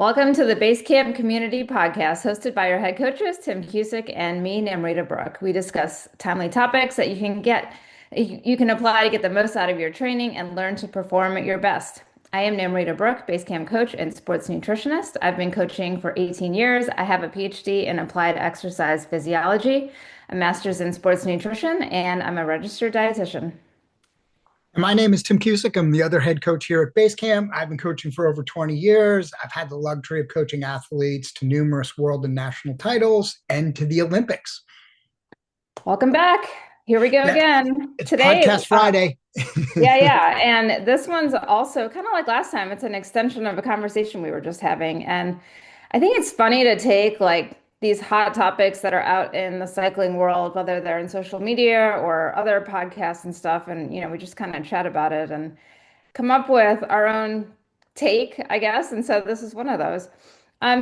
Welcome to the Basecamp Community Podcast, hosted by your head coaches, Tim Cusick and me, Namrita Brooke. We discuss timely topics that you can apply to get the most out of your training and learn to perform at your best. I am Namrita Brooke, Basecamp coach and sports nutritionist. I've been coaching for 18 years. I have a PhD in applied exercise physiology, a master's in sports nutrition, and I'm a registered dietitian. And my name is Tim Cusick. I'm the other head coach here at Basecamp. I've been coaching for over 20 years. I've had the luxury of coaching athletes to numerous world and national titles and to the Olympics. Welcome back. Here we go Yeah, again. it's Today, Podcast Friday. yeah. And this one's also kind of like last time. It's an extension of a conversation we were just having. And I think it's funny to take like these hot topics that are out in the cycling world, whether they're in social media or other podcasts and stuff, and we just kind of chat about it and come up with our own take, I guess. And so this is one of those.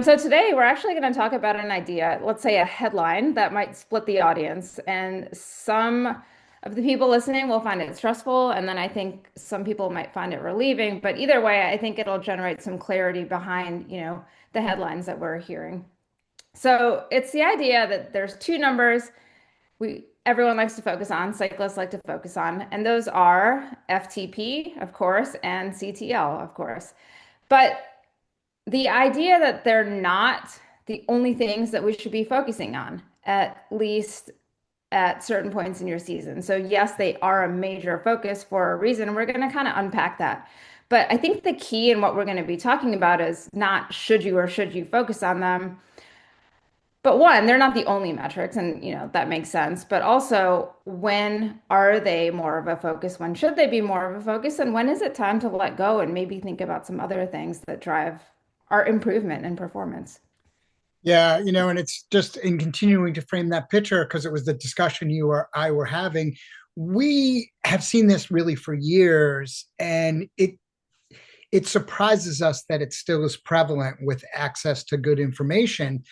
So today we're actually going to talk about an idea, let's say a headline that might split the audience. And some of the people listening will find it stressful, and then I think some people might find it relieving. But either way, I think it'll generate some clarity behind, the headlines that we're hearing. So it's the idea that there's two numbers everyone likes to focus on, cyclists like to focus on, and those are FTP, of course, and CTL, of course. But the idea that they're not the only things that we should be focusing on, at least at certain points in your season. So yes, they are a major focus for a reason. We're going to kind of unpack that. But I think the key in what we're going to be talking about is not should you or should you focus on them. But one, they're not the only metrics, and that makes sense. But also, when are they more of a focus? When should they be more of a focus? And when is it time to let go and maybe think about some other things that drive our improvement in performance? Yeah, and it's just in continuing to frame that picture because it was the discussion you or I were having. We have seen this really for years, and it surprises us that it still is prevalent with access to good information.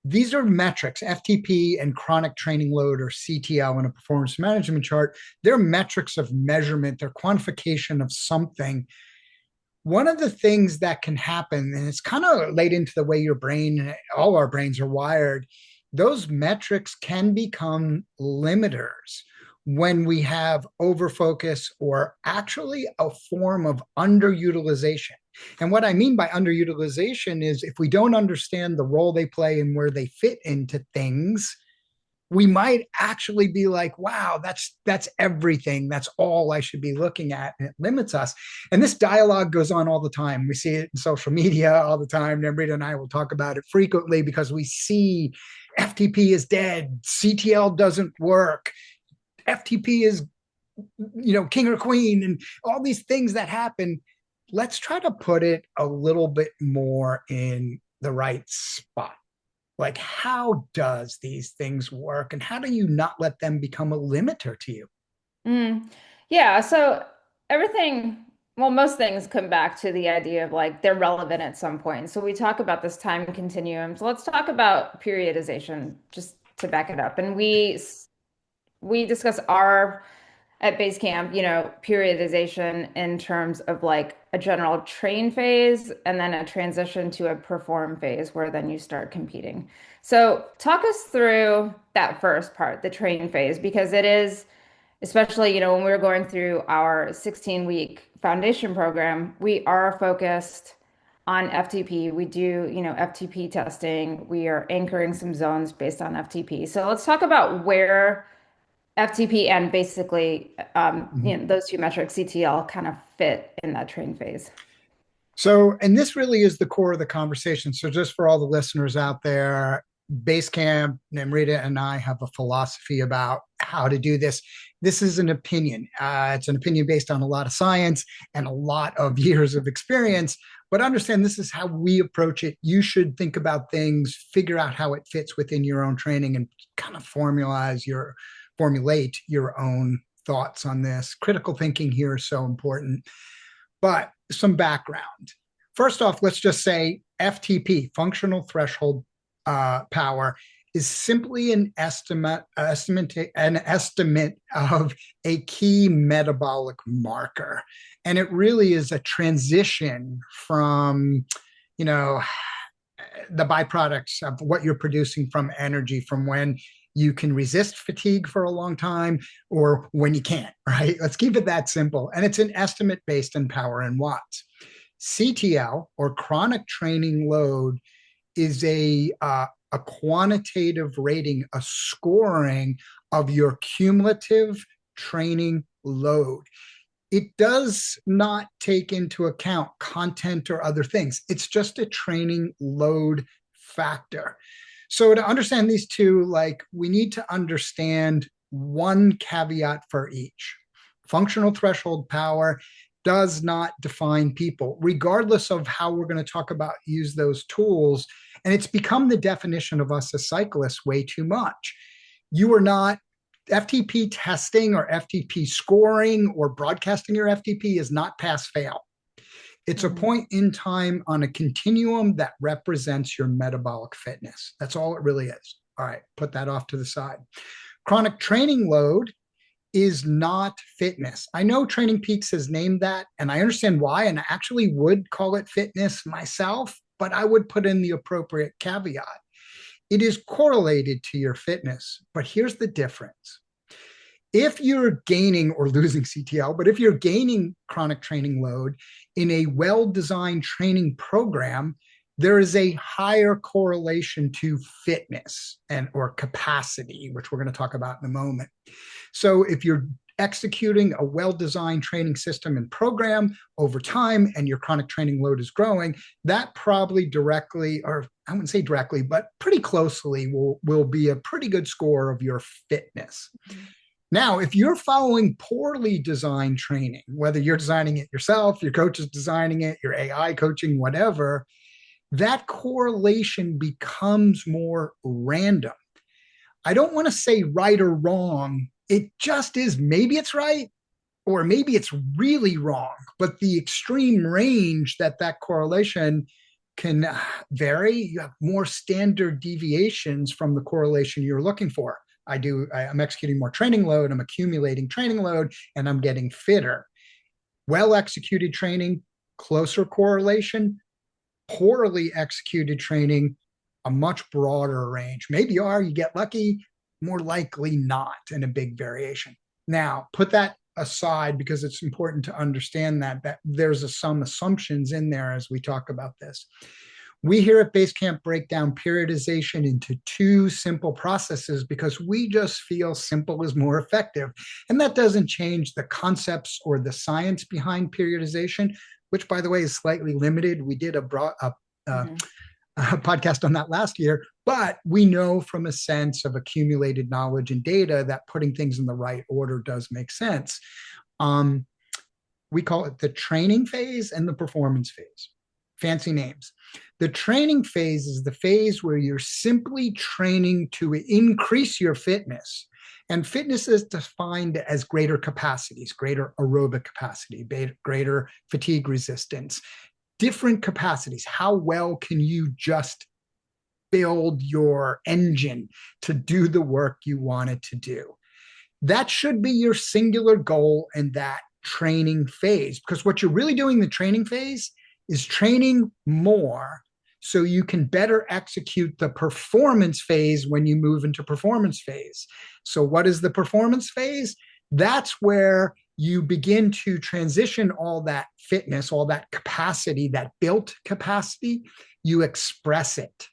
These are metrics, FTP and chronic training load or CTL in a performance management chart. They're metrics of measurement, they're quantification of something. One of the things that can happen, and it's kind of laid into the way your brain, all our brains are wired, those metrics can become limiters when we have overfocus or actually a form of underutilization. And what I mean by underutilization is if we don't understand the role they play and where they fit into things, we might actually be like, wow, that's everything. That's all I should be looking at. And it limits us. And this dialogue goes on all the time. We see it in social media all the time. Rita and I will talk about it frequently because we see FTP is dead, CTL doesn't work, FTP is, king or queen, and all these things that happen. Let's try to put it a little bit more in the right spot. Like, how does these things work, and how do you not let them become a limiter to you? Mm. Yeah, so most things come back to the idea of like they're relevant at some point. So we talk about this time continuum. So let's talk about periodization just to back it up. And we discuss our at base camp, periodization in terms of like a general train phase and then a transition to a perform phase where then you start competing. So talk us through that first part, the train phase, because it is, especially, when we were going through our 16-week foundation program, we are focused on FTP. We do, FTP testing. We are anchoring some zones based on FTP. So let's talk about where FTP and basically, those two metrics, CTL, kind of fit in that train phase. So, and this really is the core of the conversation. So, just for all the listeners out there, Basecamp, Namrita, and I have a philosophy about how to do this. This is an opinion. It's an opinion based on a lot of science and a lot of years of experience. But understand this is how we approach it. You should think about things, figure out how it fits within your own training, and kind of formulate your own thoughts on this. Critical thinking here is so important. But some background. First off, let's just say FTP, functional threshold power, is simply an estimate of a key metabolic marker. And it really is a transition from you know, the byproducts of what you're producing from energy from when you can resist fatigue for a long time or when you can't, right? Let's keep it that simple. And it's an estimate based in power and watts. CTL, or chronic training load, is a quantitative rating, a scoring of your cumulative training load. It does not take into account content or other things. It's just a training load factor. So to understand these two, like we need to understand one caveat for each. Functional threshold power does not define people, regardless of how we're going to talk about use those tools. And it's become the definition of us as cyclists way too much. You are not FTP testing or FTP scoring or broadcasting your FTP is not pass fail. It's a Mhm. point in time on a continuum that represents your metabolic fitness. That's all it really is. All right, put that off to the side. Chronic training load is not fitness. I know Training Peaks has named that, and I understand why, and I actually would call it fitness myself, but I would put in the appropriate caveat. It is correlated to your fitness, but here's the difference. If you're gaining or losing CTL, but if you're gaining chronic training load in a well designed training program, there is a higher correlation to fitness and or capacity, which we're going to talk about in a moment. So if you're executing a well-designed training system and program over time and your chronic training load is growing, that probably directly, or I wouldn't say directly, but pretty closely will be a pretty good score of your fitness. Now, if you're following poorly designed training, whether you're designing it yourself, your coach is designing it, your AI coaching, whatever, that correlation becomes more random. I don't want to say right or wrong. It just is. Maybe it's right or maybe it's really wrong, but the extreme range that correlation can vary. You have more standard deviations from the correlation you're looking for. I'm executing more training load, I'm accumulating training load, and I'm getting fitter. Well executed training, closer correlation. Poorly executed training, a much broader range. Maybe you get lucky, more likely not, and a big variation. Now, put that aside because it's important to understand that there's some assumptions in there as we talk about this. We here at Basecamp break down periodization into two simple processes because we just feel simple is more effective. And that doesn't change the concepts or the science behind periodization, which, by the way, is slightly limited. We did Mhm. a podcast on that last year, but we know from a sense of accumulated knowledge and data that putting things in the right order does make sense. Um, we call it the training phase and the performance phase. Fancy names. The training phase is the phase where you're simply training to increase your fitness. And fitness is defined as greater capacities, greater aerobic capacity, greater fatigue resistance, different capacities. How well can you just build your engine to do the work you want it to do? That should be your singular goal in that training phase, because what you're really doing in the training phase is training more so you can better execute the performance phase when you move into performance phase. So what is the performance phase? That's where you begin to transition all that fitness, all that capacity, that built capacity, you express it.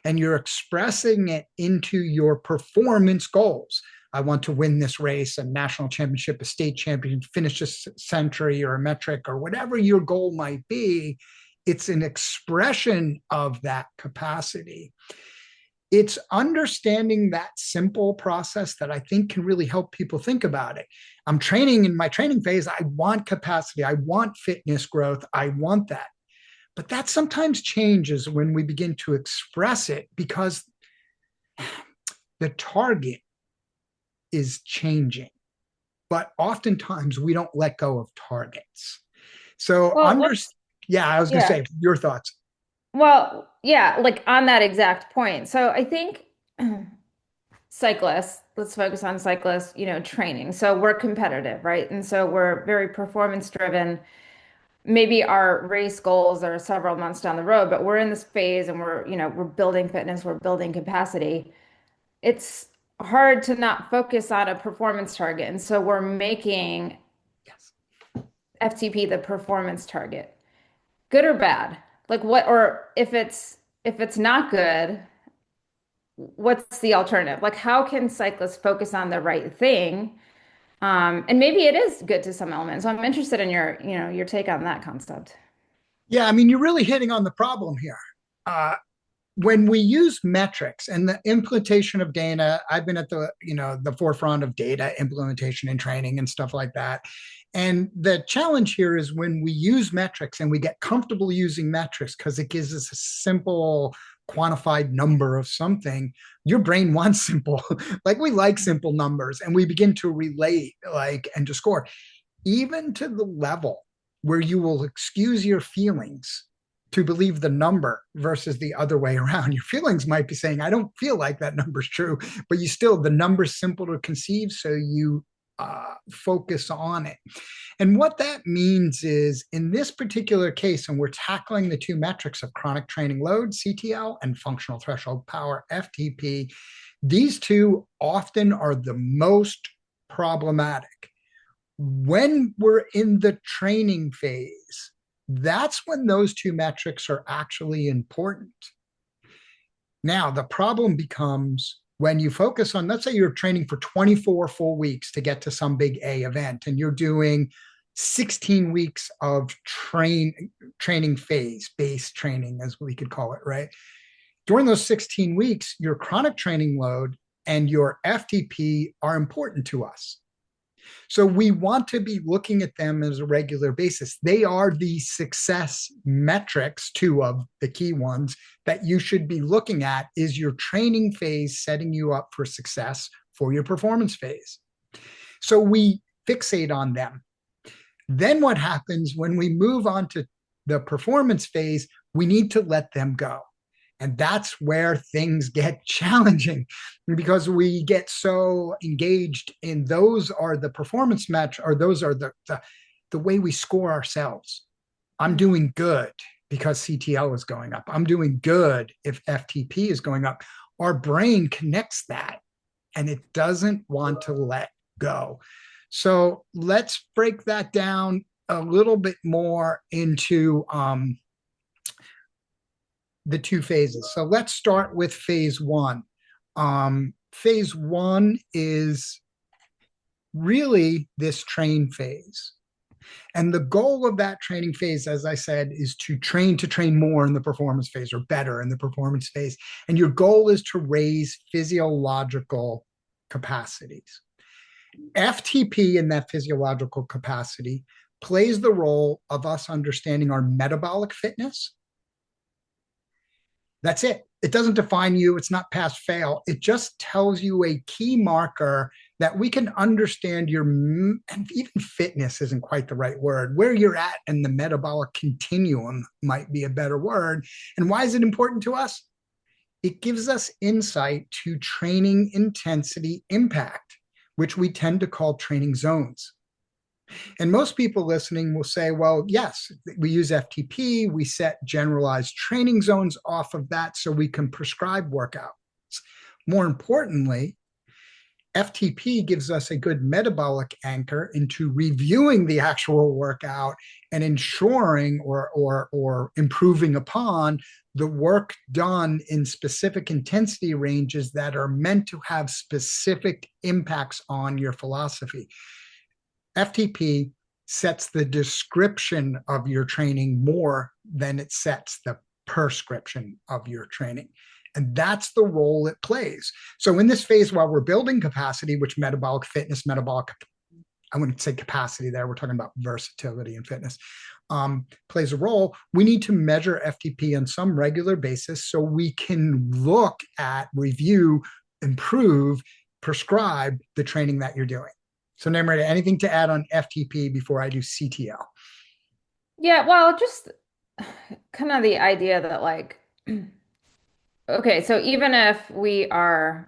And you're expressing it into your performance goals. I want to win this race, a national championship, a state champion, finish this century or a metric or whatever your goal might be. It's an expression of that capacity. It's understanding that simple process that I think can really help people think about it. I'm training in my training phase. I want capacity. I want fitness growth. I want that. But that sometimes changes when we begin to express it because the target is changing. But oftentimes we don't let go of targets. So, Well, let's, yeah, I was going to yeah. say your thoughts. Well, yeah, like on that exact point. So I think cyclists, let's focus on cyclists, training. So we're competitive, right? And so we're very performance driven. maybe our race goals are several months down the road, but we're in this phase and we're building fitness, we're building capacity. It's hard to not focus on a performance target. And so we're making Yes. FTP the performance target. Good or bad? Like what, or if it's not good, what's the alternative? Like how can cyclists focus on the right thing? And maybe it is good to some elements. So I'm interested in your take on that concept. Yeah, I mean, you're really hitting on the problem here. Uh, when we use metrics and the implementation of data, I've been at the forefront of data implementation and training and stuff like that. And the challenge here is when we use metrics and we get comfortable using metrics because it gives us a simple quantified number of something, your brain wants simple. Like we like simple numbers and we begin to relate like and to score even to the level where you will excuse your feelings to believe the number versus the other way around. Your feelings might be saying, I don't feel like that number's true, but you still, the number's simple to conceive. So you focus on it. And what that means is in this particular case, and we're tackling the two metrics of chronic training load, CTL, and functional threshold power, FTP, these two often are the most problematic when we're in the training phase. That's when those two metrics are actually important. Now, the problem becomes when you focus on, let's say you're training for 24 full weeks to get to some big A event, and you're doing 16 weeks of training phase, base training, as we could call it, right? During those 16 weeks, your chronic training load and your FTP are important to us. So we want to be looking at them as a regular basis. They are the success metrics, two of the key ones that you should be looking at. Is your training phase setting you up for success for your performance phase? So we fixate on them. Then what happens when we move on to the performance phase? We need to let them go. And that's where things get challenging because we get so engaged in those are the performance match, or those are the way we score ourselves. I'm doing good because CTL is going up. I'm doing good if FTP is going up. Our brain connects that and it doesn't want to let go. So let's break that down a little bit more into the two phases. So let's start with phase one. Phase one is really this train phase. And the goal of that training phase, as I said, is to train more in the performance phase or better in the performance phase. And your goal is to raise physiological capacities. FTP in that physiological capacity plays the role of us understanding our metabolic fitness. That's it. It doesn't define you. It's not pass fail. It just tells you a key marker that we can understand your, and even fitness isn't quite the right word, where you're at in the metabolic continuum might be a better word. And why is it important to us? It gives us insight to training intensity impact, which we tend to call training zones. And most people listening will say, well, yes, we use FTP, we set generalized training zones off of that so we can prescribe workouts. More importantly, FTP gives us a good metabolic anchor into reviewing the actual workout and ensuring or improving upon the work done in specific intensity ranges that are meant to have specific impacts on your philosophy. FTP sets the description of your training more than it sets the prescription of your training. And that's the role it plays. So in this phase, while we're building capacity, which metabolic fitness, I wouldn't say capacity there, we're talking about versatility and fitness, plays a role, we need to measure FTP on some regular basis so we can look at, review, improve, prescribe the training that you're doing. So, Namrata, anything to add on FTP before I do CTL? Yeah, well, just kind of the idea that like, okay, so even if we're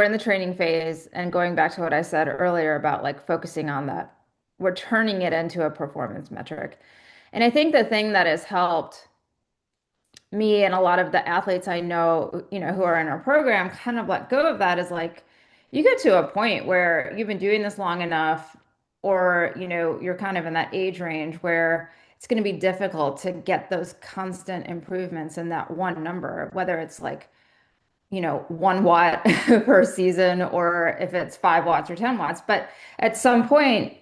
in the training phase and going back to what I said earlier about like focusing on that, we're turning it into a performance metric. And I think the thing that has helped me and a lot of the athletes I know, who are in our program kind of let go of that is like you get to a point where you've been doing this long enough, or, you're kind of in that age range where it's going to be difficult to get those constant improvements in that one number, whether it's like, 1 watt per season or if it's 5 watts or 10 watts. But at some point,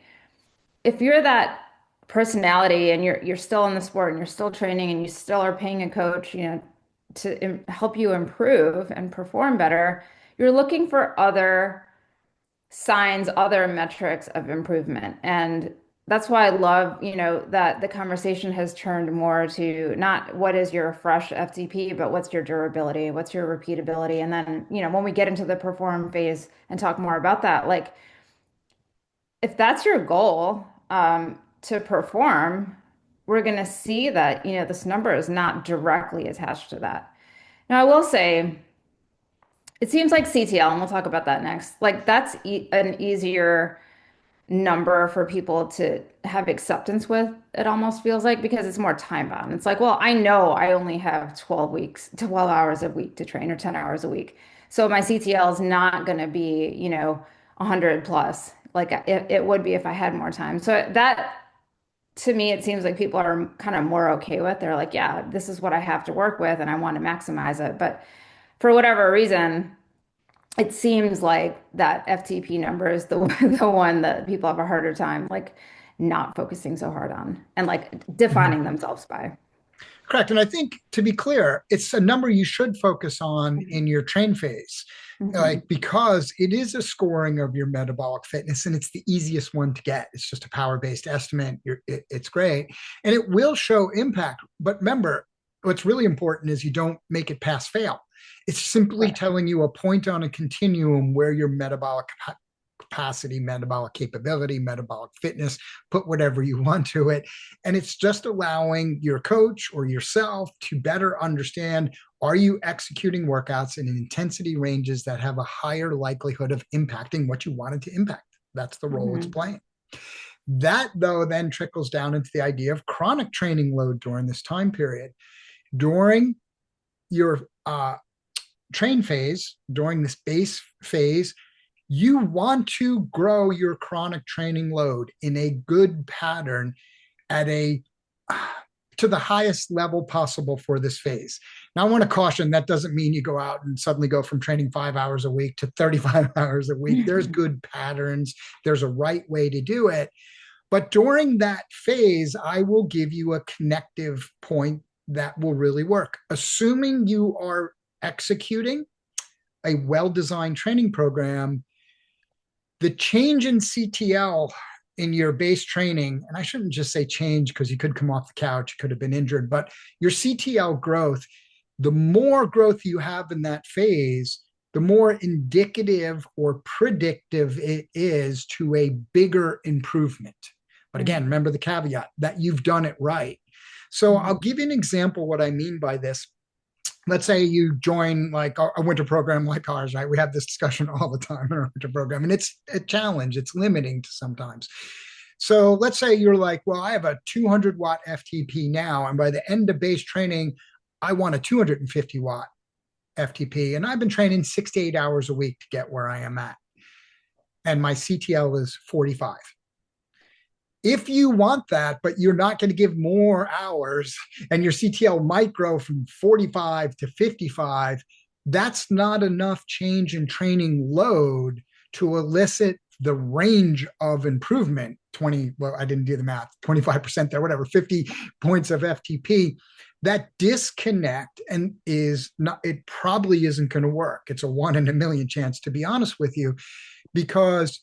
if you're that personality and you're still in the sport and you're still training and you still are paying a coach, to help you improve and perform better, you're looking for other signs, other metrics of improvement. And that's why I love, that the conversation has turned more to not what is your fresh FTP, but what's your durability, what's your repeatability. And then, when we get into the perform phase and talk more about that, like if that's your goal, to perform, we're going to see that, this number is not directly attached to that. Now, I will say, it seems like CTL, and we'll talk about that next. Like that's e an easier number for people to have acceptance with, it almost feels like, because it's more time bound. It's like, well, I know I only have 12 weeks, 12 hours a week to train or 10 hours a week. So my CTL is not going to be, 100 plus like it would be if I had more time. So that to me, it seems like people are kind of more okay with. They're like, yeah, this is what I have to work with and I want to maximize it. But for whatever reason, it seems like that FTP number is the the one that people have a harder time like not focusing so hard on and like defining Mhm. themselves by. Correct. And I think to be clear, it's a number you should focus on Mhm. in your train phase, Mhm. like because it is a scoring of your metabolic fitness and it's the easiest one to get. It's just a power-based estimate. It's great. And it will show impact. But remember, what's really important is you don't make it pass fail. It's simply Right. telling you a point on a continuum where your metabolic capacity, metabolic capability, metabolic fitness, put whatever you want to it. And it's just allowing your coach or yourself to better understand, are you executing workouts in intensity ranges that have a higher likelihood of impacting what you wanted to impact? That's the role it's Mhm. playing. That, though, then trickles down into the idea of chronic training load during this time period. During your train phase, during this base phase, you want to grow your chronic training load in a good pattern at a to the highest level possible for this phase. Now, I want to caution that doesn't mean you go out and suddenly go from training 5 hours a week to 35 hours a week. There's good patterns, there's a right way to do it. But during that phase, I will give you a connective point that will really work. Assuming you are executing a well designed training program, the change in CTL in your base training, and I shouldn't just say change because you could come off the couch, you could have been injured, but your CTL growth, the more growth you have in that phase, the more indicative or predictive it is to a bigger improvement. But again, Mhm. remember the caveat that you've done it right. So I'll Mhm. give you an example what I mean by this. Let's say you join like a winter program like ours, right? We have this discussion all the time in our winter program, and it's a challenge. It's limiting to sometimes. So let's say you're like, well, I have a 200-watt FTP now, and by the end of base training, I want a 250-watt FTP, and I've been training 6 to 8 hours a week to get where I am at, and my CTL is 45. If you want that, but you're not going to give more hours and your CTL might grow from 45 to 55, that's not enough change in training load to elicit the range of improvement. 20, well, I didn't do the math, 25% there, whatever, 50 points of FTP. That disconnect and is not, it probably isn't going to work. It's a 1 in a million chance, to be honest with you, because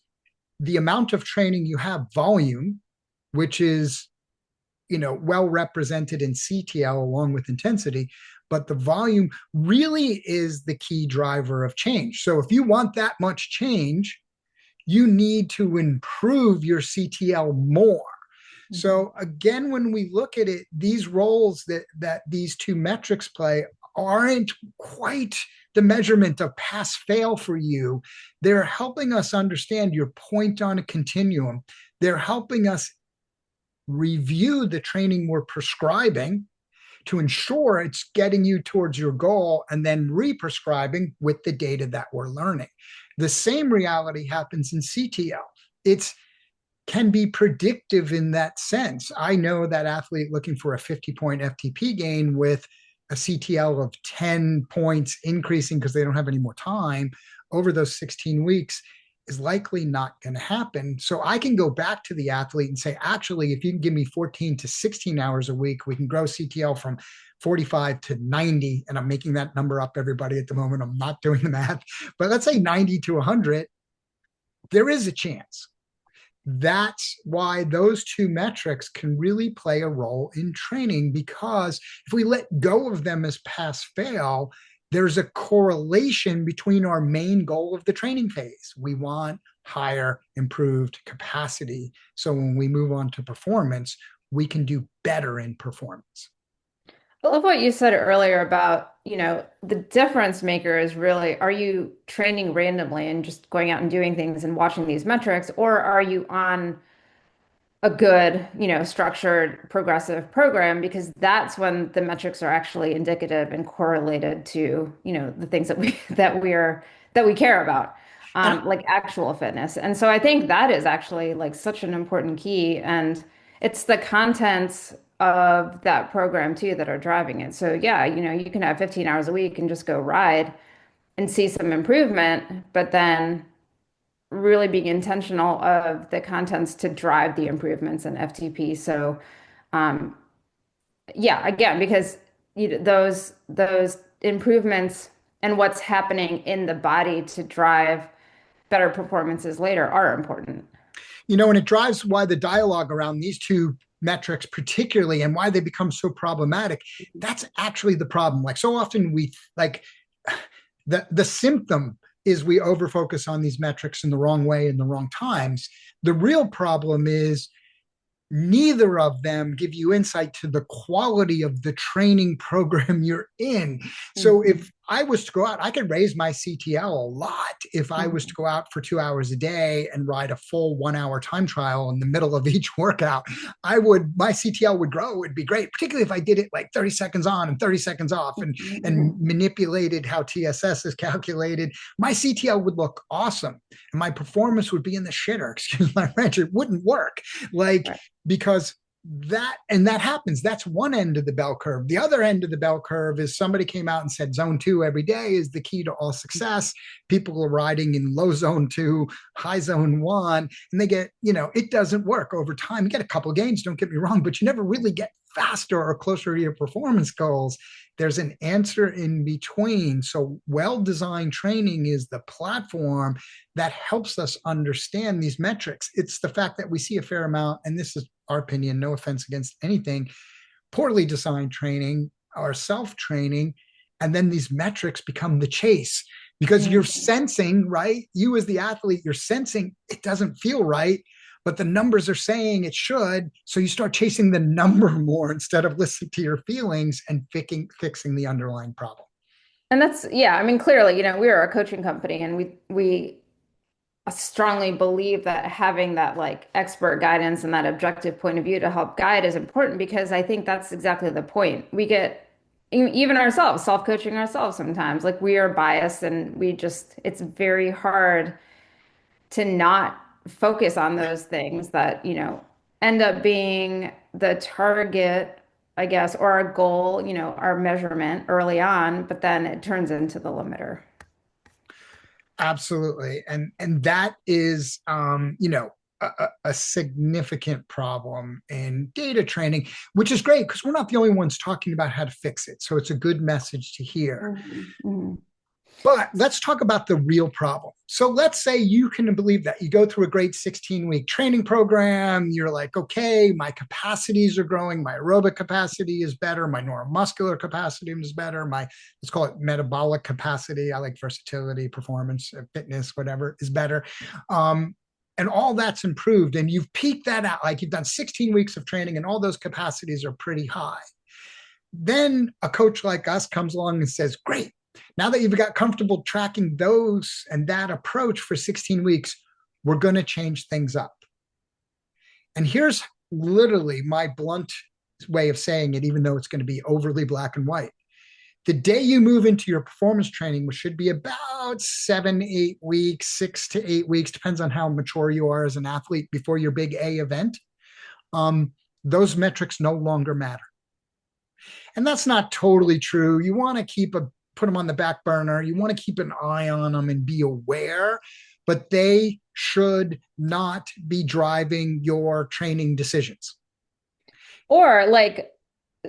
the amount of training you have, volume, which is well represented in CTL along with intensity, but the volume really is the key driver of change. So if you want that much change, you need to improve your CTL more. Mhm. So again, when we look at it, these roles that these two metrics play aren't quite the measurement of pass fail for you. They're helping us understand your point on a continuum. They're helping us review the training we're prescribing to ensure it's getting you towards your goal, and then re-prescribing with the data that we're learning. The same reality happens in CTL. It's can be predictive in that sense. I know that athlete looking for a 50-point FTP gain with a CTL of 10 points increasing because they don't have any more time over those 16 weeks is likely not going to happen. So I can go back to the athlete and say, actually, if you can give me 14 to 16 hours a week, we can grow CTL from 45 to 90. And I'm making that number up, everybody, at the moment. I'm not doing the math, but let's say 90 to 100. There is a chance. That's why those two metrics can really play a role in training, because if we let go of them as pass fail, there's a correlation between our main goal of the training phase. We want higher, improved capacity. So when we move on to performance, we can do better in performance. I love what you said earlier about, the difference maker is really, are you training randomly and just going out and doing things and watching these metrics, or are you on a good, structured progressive program? Because that's when the metrics are actually indicative and correlated to, the things that we care about, And like actual fitness. And so I think that is actually like such an important key. And it's the contents of that program too that are driving it. So yeah, you can have 15 hours a week and just go ride and see some improvement, but then really being intentional of the contents to drive the improvements in FTP. So, um, yeah, again, because those improvements and what's happening in the body to drive better performances later are important. and it drives why the dialogue around these two metrics particularly, and why they become so problematic. That's actually the problem. Like, so often we like the symptom is we overfocus on these metrics in the wrong way in the wrong times. The real problem is neither of them give you insight to the quality of the training program you're in. So Mhm. if I was to go out, I could raise my CTL a lot if I was to Mhm. go out for 2 hours a day and ride a full 1 hour time trial in the middle of each workout. My CTL would grow. It would be great, particularly if I did it like 30 seconds on and 30 seconds off, and Mhm. manipulated how TSS is calculated. My CTL would look awesome and my performance would be in the shitter. Excuse my French. It wouldn't work. Like, Right. because that happens. That's one end of the bell curve. The other end of the bell curve is somebody came out and said zone 2 every day is the key to all success. People are riding in low zone 2, high zone 1, and they get, it doesn't work over time. You get a couple of gains, don't get me wrong, but you never really get faster or closer to your performance goals. There's an answer in between. So well-designed training is the platform that helps us understand these metrics. It's the fact that we see a fair amount, and this is our opinion, no offense against anything, poorly designed training or self-training, and then these metrics become the chase because you're Mhm. sensing, right? You as the athlete, you're sensing it doesn't feel right, but the numbers are saying it should. So you start chasing the number more instead of listening to your feelings and fixing the underlying problem. And that's, yeah, I mean, clearly, we are a coaching company and we strongly believe that having that like expert guidance and that objective point of view to help guide is important, because I think that's exactly the point. We get even ourselves, self-coaching ourselves sometimes, like we are biased and it's very hard to not focus on those things that, end up being the target, I guess, or our goal, our measurement early on, but then it turns into the limiter. Absolutely. And that is a significant problem in data training, which is great because we're not the only ones talking about how to fix it. So it's a good message to hear. Mhm. Mhm. But let's talk about the real problem. So let's say you can believe that you go through a great 16-week training program. You're like, okay, my capacities are growing. My aerobic capacity is better. My neuromuscular capacity is better. Let's call it metabolic capacity. I like versatility, performance, fitness, whatever is better. And all that's improved. And you've peaked that out. Like you've done 16 weeks of training and all those capacities are pretty high. Then a coach like us comes along and says, great, now that you've got comfortable tracking those and that approach for 16 weeks, we're going to change things up. And here's literally my blunt way of saying it, even though it's going to be overly black and white. The day you move into your performance training, which should be about 7, 8 weeks, 6 to 8 weeks, depends on how mature you are as an athlete before your big A event, um, those metrics no longer matter. And that's not totally true. You want to put them on the back burner. You want to keep an eye on them and be aware, but they should not be driving your training decisions. Or like,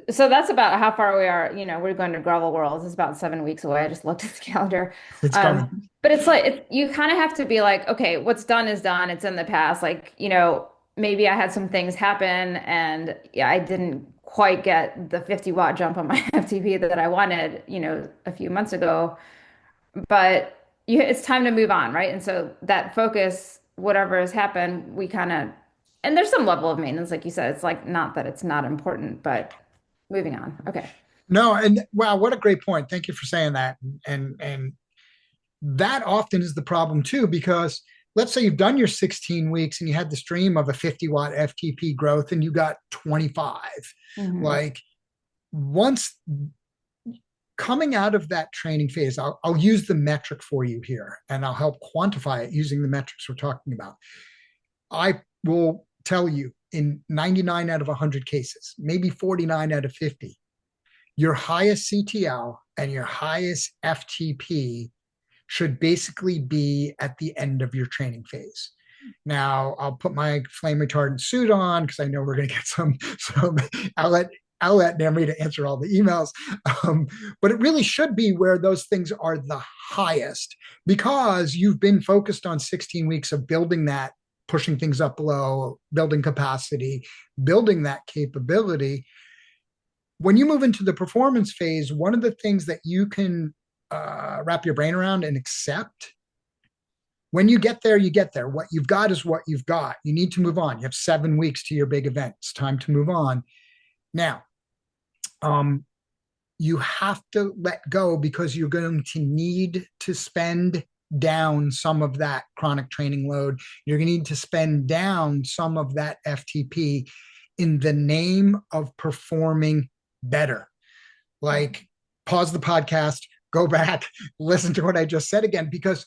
so that's about how far we are. We're going to Gravel Worlds. It's about 7 weeks away. I just looked at the calendar. It's coming. But it's like you kind of have to be like, okay, what's done is done. It's in the past. Like, maybe I had some things happen and yeah, I didn't quite get the 50-watt jump on my FTP that I wanted, a few months ago. But it's time to move on, right? And so that focus, whatever has happened, we kind of, and there's some level of maintenance, like you said. It's like not that it's not important, but moving on. Okay. No, and wow, what a great point. Thank you for saying that. And that often is the problem too, because let's say you've done your 16 weeks and you had this dream of a 50-watt FTP growth and you got 25. Hmm. Like once coming out of that training phase, I'll use the metric for you here and I'll help quantify it using the metrics we're talking about. I will tell you in 99 out of 100 cases, maybe 49 out of 50, your highest CTL and your highest FTP should basically be at the end of your training phase. Now, I'll put my flame retardant suit on because I know we're going to get some. So I'll let Namrita answer all the emails. But it really should be where those things are the highest because you've been focused on 16 weeks of building that, pushing things up below, building capacity, building that capability. When you move into the performance phase, one of the things that you can wrap your brain around and accept when you get there, you get there. What you've got is what you've got. You need to move on. You have 7 weeks to your big event. It's time to move on. Now, you have to let go because you're going to need to spend down some of that chronic training load. You're going to need to spend down some of that FTP in the name of performing better. Like, pause the podcast, go back, listen to what I just said again, because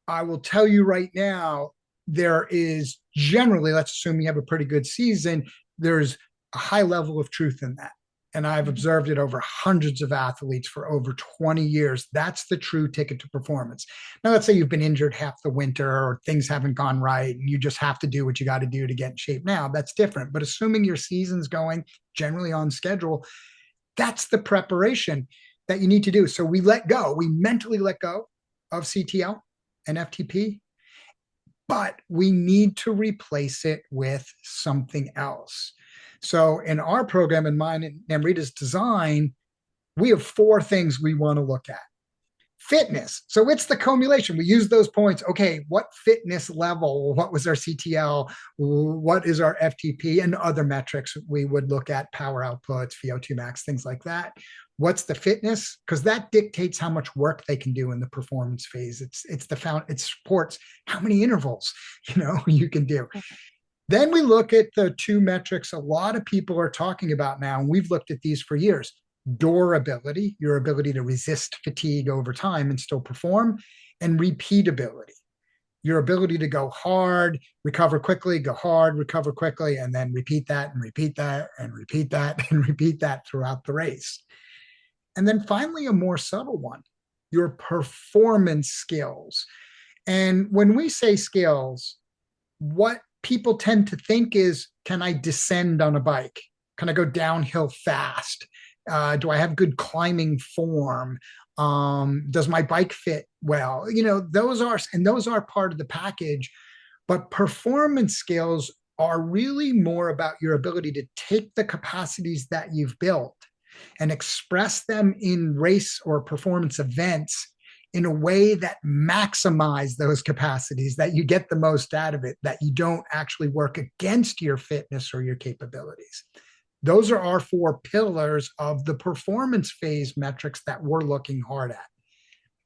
I will tell you right now, there is generally, let's assume you have a pretty good season, there's a high level of truth in that. And I've observed it over hundreds of athletes for over 20 years. That's the true ticket to performance. Now, let's say you've been injured half the winter or things haven't gone right and you just have to do what you got to do to get in shape now. That's different. But assuming your season's going generally on schedule, that's the preparation that you need to do. So we mentally let go of CTL and FTP, but we need to replace it with something else. So in our program, in mine and Namrita's design, we have 4 things we want to look at. Fitness. So it's the cumulation. We use those points. Okay, what fitness level? What was our CTL? What is our FTP? And other metrics we would look at, power outputs, VO2 max, things like that. What's the fitness? Because that dictates how much work they can do in the performance phase. It supports how many intervals you can do. Then we look at the 2 metrics a lot of people are talking about now, and we've looked at these for years. Durability, your ability to resist fatigue over time and still perform, and repeatability, your ability to go hard, recover quickly, go hard, recover quickly, and then repeat that and repeat that and repeat that and repeat that throughout the race. And then finally, a more subtle one, your performance skills. And when we say skills, what people tend to think is, can I descend on a bike? Can I go downhill fast? Do I have good climbing form? Does my bike fit well? Those are part of the package, but performance skills are really more about your ability to take the capacities that you've built and express them in race or performance events in a way that maximize those capacities, that you get the most out of it, that you don't actually work against your fitness or your capabilities. Those are our 4 pillars of the performance phase metrics that we're looking hard at.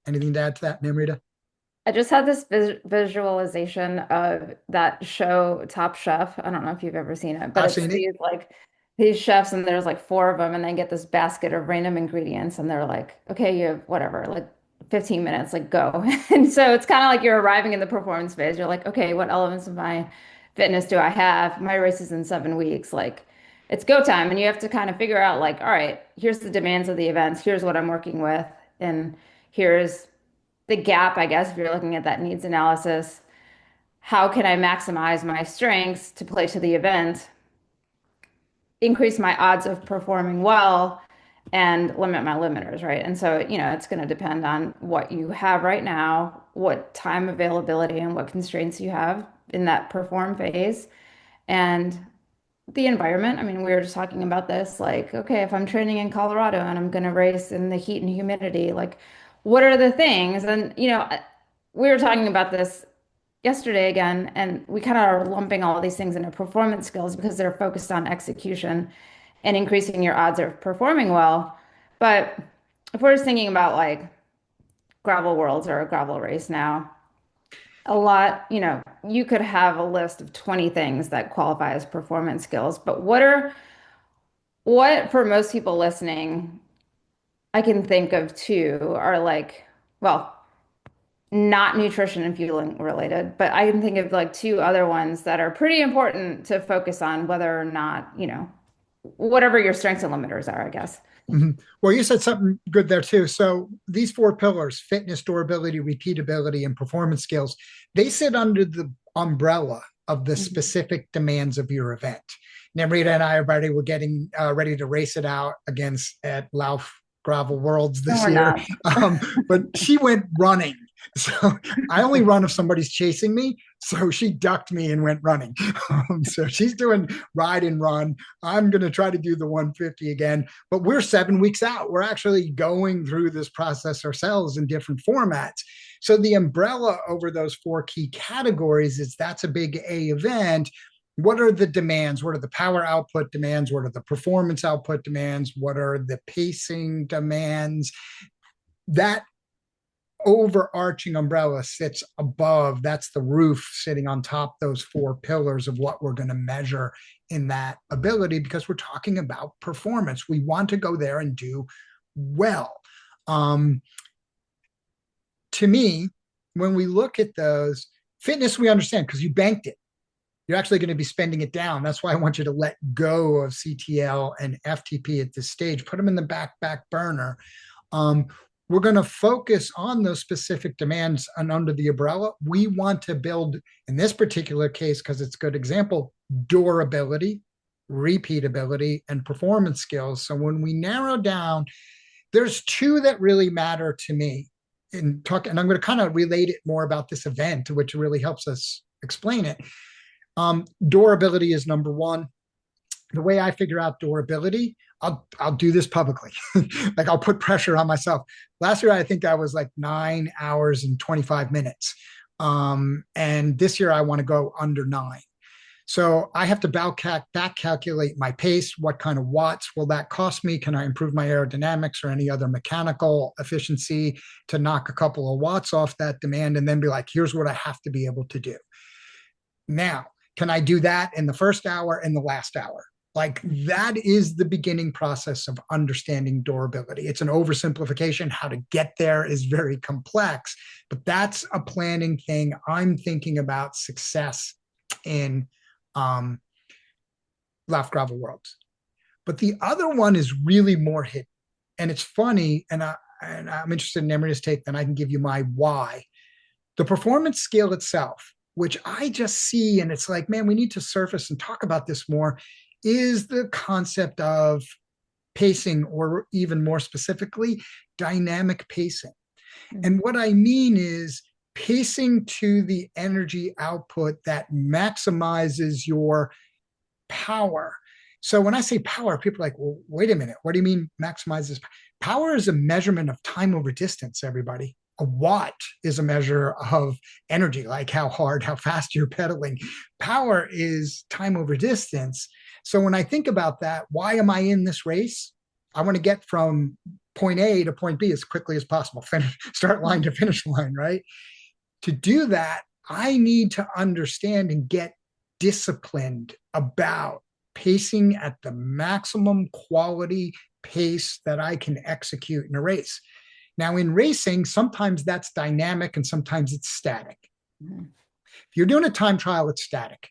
Anything to add to that, Namrita? I just had this visualization of that show Top Chef. I don't know if you've ever seen it, but I've it's seen it. these chefs and there's like four of them and they get this basket of random ingredients and they're like, okay, you have whatever, like 15 minutes, like go. And so it's kind of like you're arriving in the performance phase. You're like, okay, what elements of my fitness do I have? My race is in 7 weeks. Like it's go time. And you have to kind of figure out like, all right, here's the demands of the events. Here's what I'm working with. And here's the gap, I guess, if you're looking at that needs analysis, how can I maximize my strengths to play to the event, increase my odds of performing well, and limit my limiters, right? And so, it's going to depend on what you have right now, what time availability, and what constraints you have in that perform phase, and the environment. I mean, we were just talking about this, like, okay, if I'm training in Colorado and I'm going to race in the heat and humidity, like, what are the things? And, we were talking about this yesterday again, and we kind of are lumping all these things into performance skills because they're focused on execution and increasing your odds of performing well. But if we're just thinking about like gravel worlds or a gravel race now, a lot, you could have a list of 20 things that qualify as performance skills, but what for most people listening, I can think of two are like, well, not nutrition and fueling related, but I can think of like two other ones that are pretty important to focus on whether or not, whatever your strengths and limiters are, I guess. Mhm. Well, you said something good there too. So these four pillars, fitness, durability, repeatability, and performance skills, they sit under the umbrella of the Mhm. specific demands of your event. Namrita and I already were getting ready to race it out against at Lauf Gravel Worlds No, this we're year. not. But she went running. So I only run if somebody's chasing me. So she ducked me and went running. So she's doing ride and run. I'm going to try to do the 150 again, but we're 7 weeks out. We're actually going through this process ourselves in different formats. So the umbrella over those four key categories is that's a big A event. What are the demands? What are the power output demands? What are the performance output demands? What are the pacing demands? That overarching umbrella sits above. That's the roof sitting on top those four pillars of what we're going to measure in that ability because we're talking about performance. We want to go there and do well. um, to me, when we look at those, fitness we understand because you banked it. You're actually going to be spending it down. That's why I want you to let go of CTL and FTP at this stage. Put them in the back burner. um, we're going to focus on those specific demands and under the umbrella. We want to build, in this particular case, because it's a good example, durability, repeatability, and performance skills. So when we narrow down, there's two that really matter to me and I'm going to kind of relate it more about this event, which really helps us explain it. Durability is number one. The way I figure out durability, I'll do this publicly. Like I'll put pressure on myself. Last year, I think I was like 9 hours and 25 minutes. And this year, I want to go under 9. So I have to back calculate my pace. What kind of watts will that cost me? Can I improve my aerodynamics or any other mechanical efficiency to knock a couple of watts off that demand? And then be like, here's what I have to be able to do. Now, can I do that in the first hour and the last hour? Like that is the beginning process of understanding durability. It's an oversimplification. How to get there is very complex, but that's a planning thing. I'm thinking about success in um, Laugh Gravel Worlds. But the other one is really more hidden. And it's funny, and I'm interested in Emery's take, then I can give you my why. The performance scale itself, which I just see, and it's like, man, we need to surface and talk about this more, is the concept of pacing, or even more specifically, dynamic pacing. And Mhm. what I mean is pacing to the energy output that maximizes your power. So when I say power, people are like, well, wait a minute. What do you mean maximizes? Power is a measurement of time over distance, everybody. A watt is a measure of energy, like how hard, how fast you're pedaling. Power is time over distance. So when I think about that, why am I in this race? I want to get from point A to point B as quickly as possible, finish, start line to finish line, right? To do that, I need to understand and get disciplined about pacing at the maximum quality pace that I can execute in a race. Now, in racing, sometimes that's dynamic and sometimes it's static. Mhm. If you're doing a time trial, it's static.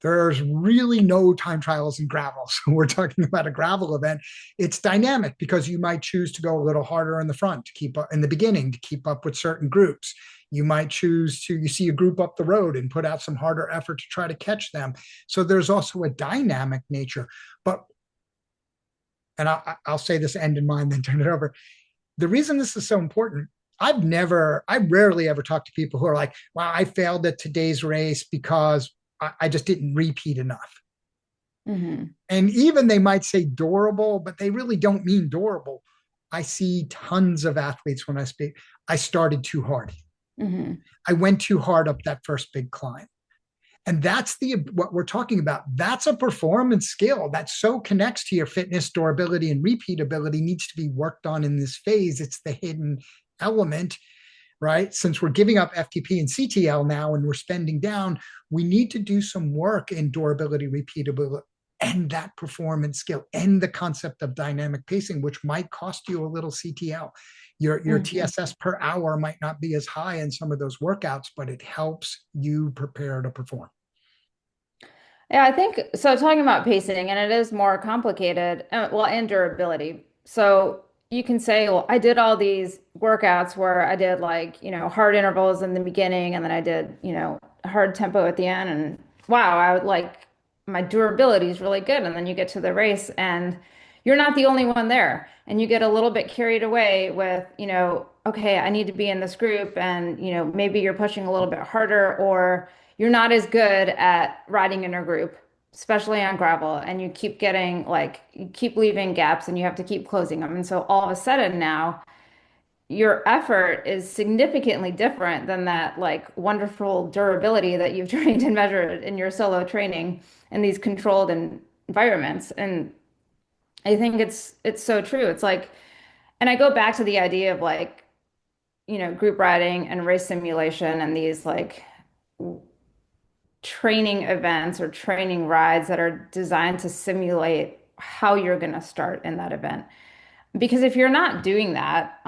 There's really no time trials in gravel. So we're talking about a gravel event. It's dynamic because you might choose to go a little harder in the front to keep up in the beginning to keep up with certain groups. You might choose to, you see a group up the road and put out some harder effort to try to catch them. So there's also a dynamic nature. But, and I'll say this end in mind, then turn it over. The reason this is so important, I rarely ever talk to people who are like, wow, I failed at today's race because I just didn't repeat enough. Mhm. And even they might say durable, but they really don't mean durable. I see tons of athletes when I speak. I started too hard. Mhm. I went too hard up that first big climb. And that's the what we're talking about. That's a performance skill that so connects to your fitness, durability, and repeatability needs to be worked on in this phase. It's the hidden element, right? Since we're giving up FTP and CTL now and we're spending down, we need to do some work in durability, repeatability, and that performance skill and the concept of dynamic pacing, which might cost you a little CTL. Your Mhm. TSS per hour might not be as high in some of those workouts, but it helps you prepare to perform. Yeah, I think so. Talking about pacing, and it is more complicated, well, and durability. So you can say, well, I did all these workouts where I did like, hard intervals in the beginning, and then I did, hard tempo at the end. And wow, I would like my durability is really good. And then you get to the race, and you're not the only one there. And you get a little bit carried away with, okay, I need to be in this group, and, maybe you're pushing a little bit harder, or you're not as good at riding in a group, especially on gravel, and you keep getting like you keep leaving gaps and you have to keep closing them. And so all of a sudden now your effort is significantly different than that like wonderful durability that you've trained and measured in your solo training in these controlled environments. And I think it's so true. It's like, and I go back to the idea of like, group riding and race simulation and these like training events or training rides that are designed to simulate how you're going to start in that event. Because if you're not doing that,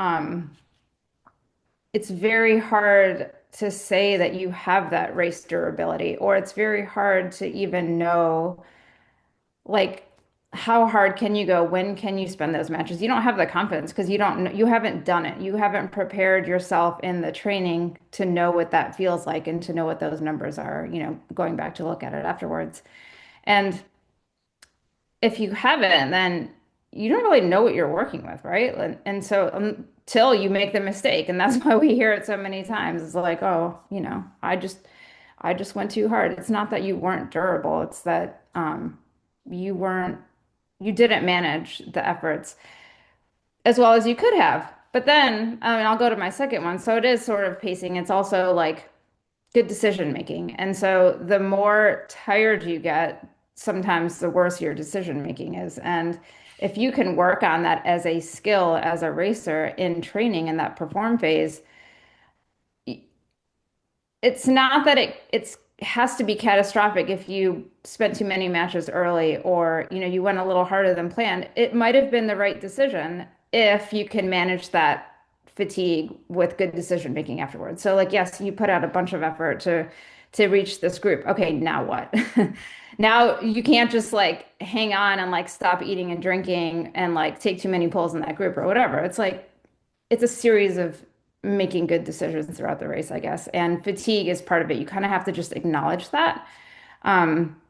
it's very hard to say that you have that race durability, or it's very hard to even know like how hard can you go? When can you spend those matches? You don't have the confidence because you haven't done it. You haven't prepared yourself in the training to know what that feels like and to know what those numbers are, going back to look at it afterwards. And if you haven't, then you don't really know what you're working with, right? And so until you make the mistake, and that's why we hear it so many times, it's like, oh, I just went too hard. It's not that you weren't durable, it's that you weren't you didn't manage the efforts as well as you could have. But then, I mean, I'll go to my second one. So it is sort of pacing. It's also like good decision making. And so the more tired you get, sometimes the worse your decision making is. And if you can work on that as a skill as a racer in training in that perform phase, it's not that it has to be catastrophic if you spent too many matches early or you went a little harder than planned. It might have been the right decision if you can manage that fatigue with good decision making afterwards. So like yes, you put out a bunch of effort to reach this group. Okay, now what? Now you can't just like hang on and like stop eating and drinking and like take too many pulls in that group or whatever. It's like it's a series of making good decisions throughout the race, I guess. And fatigue is part of it. You kind of have to just acknowledge that. Um,